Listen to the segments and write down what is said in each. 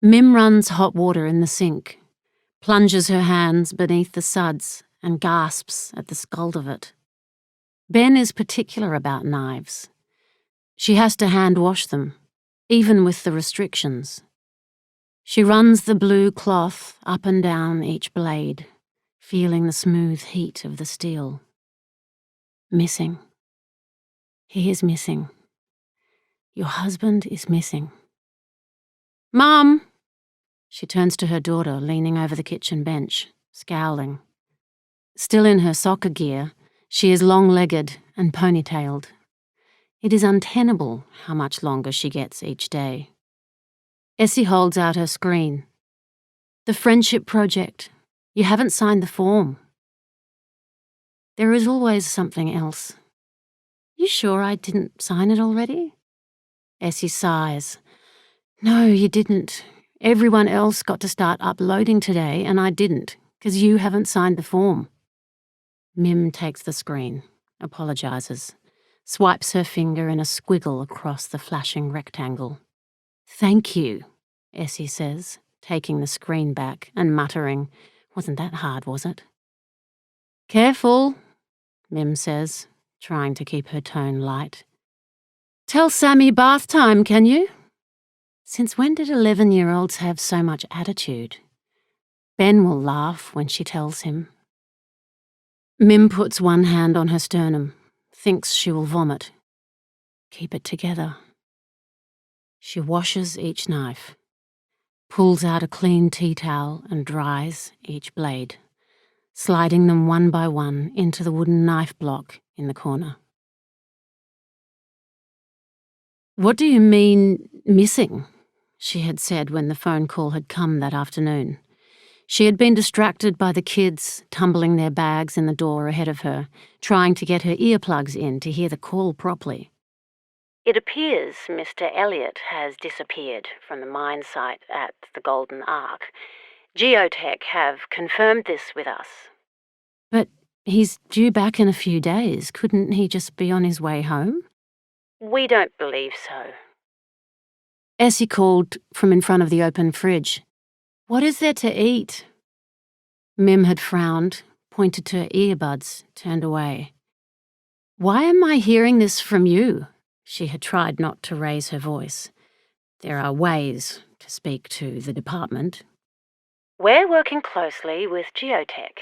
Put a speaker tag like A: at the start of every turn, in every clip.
A: Mim runs hot water in the sink, plunges her hands beneath the suds and gasps at the scald of it. Ben is particular about knives. She has to hand wash them, even with the restrictions. She runs the blue cloth up and down each blade, feeling the smooth heat of the steel. Missing. He is missing. Your husband is missing. Mum! She turns to her daughter, leaning over the kitchen bench, scowling. Still in her soccer gear, she is long-legged and ponytailed. It is untenable how much longer she gets each day. Essie holds out her screen. The Friendship Project. You haven't signed the form. There is always something else. You sure I didn't sign it already? Essie sighs. No, you didn't. Everyone else got to start uploading today and I didn't, because you haven't signed the form. Mim takes the screen, apologises, swipes her finger in a squiggle across the flashing rectangle. Thank you, Essie says, taking the screen back and muttering, wasn't that hard, was it? Careful, Mim says, trying to keep her tone light. Tell Sammy bath time, can you? Since when did 11-year-olds have so much attitude? Ben will laugh when she tells him. Mim puts one hand on her sternum, thinks she will vomit. Keep it together. She washes each knife, pulls out a clean tea towel and dries each blade, sliding them one by one into the wooden knife block in the corner. What do you mean, missing? She had said when the phone call had come that afternoon. She had been distracted by the kids tumbling their bags in the door ahead of her, trying to get her earplugs in to hear the call properly. It appears Mr. Elliot has disappeared from the mine site at the Golden Ark. Geotech have confirmed this with us. But he's due back in a few days. Couldn't he just be on his way home? We don't believe so. Essie called from in front of the open fridge. What is there to eat? Mim had frowned, pointed to her earbuds, turned away. Why am I hearing this from you? She had tried not to raise her voice. There are ways to speak to the department. We're working closely with Geotech.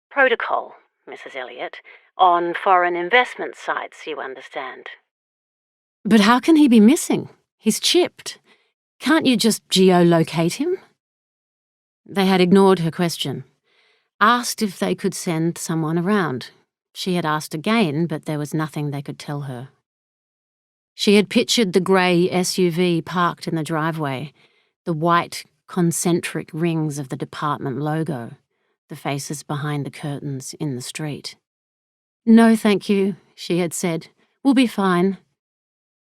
A: Protocol, Mrs. Elliot, on foreign investment sites, you understand. But how can he be missing? He's chipped. Can't you just geolocate him? They had ignored her question. Asked if they could send someone around. She had asked again, but there was nothing they could tell her. She had pictured the grey SUV parked in the driveway, the white concentric rings of the department logo, the faces behind the curtains in the street. No, thank you, she had said. We'll be fine.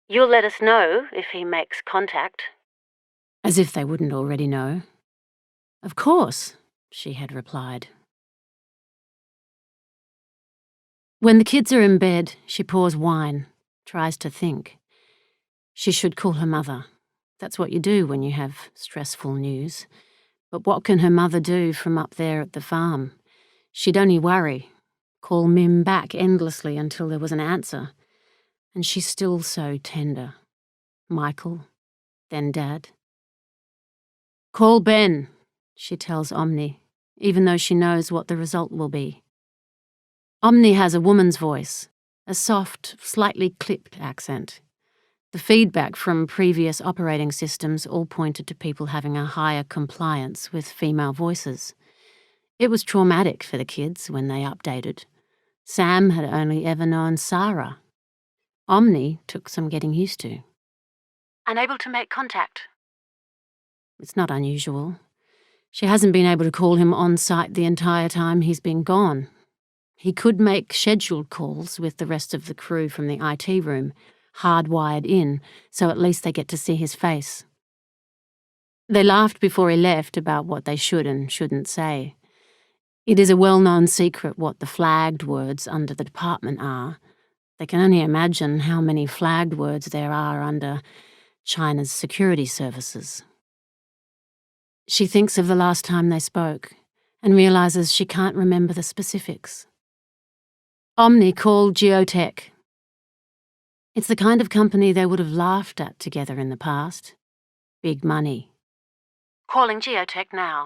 A: You'll let us know if he makes contact. As if they wouldn't already know. Of course, she had replied. When the kids are in bed, she pours wine, tries to think. She should call her mother. That's what you do when you have stressful news. But what can her mother do from up there at the farm? She'd only worry, call Mim back endlessly until there was an answer. And she's still so tender. Michael, then Dad. Call Ben, she tells Omni, even though she knows what the result will be. Omni has a woman's voice, a soft, slightly clipped accent. The feedback from previous operating systems all pointed to people having a higher compliance with female voices. It was traumatic for the kids when they updated. Sam had only ever known Sarah. Omni took some getting used to. Unable to make contact. It's not unusual. She hasn't been able to call him on site the entire time he's been gone. He could make scheduled calls with the rest of the crew from the IT room, hardwired in, so at least they get to see his face. They laughed before he left about what they should and shouldn't say. It is a well-known secret what the flagged words under the department are. They can only imagine how many flagged words there are under China's security services. She thinks of the last time they spoke and realizes she can't remember the specifics. Omni called Geotech. It's the kind of company they would have laughed at together in the past. Big money. Calling Geotech now.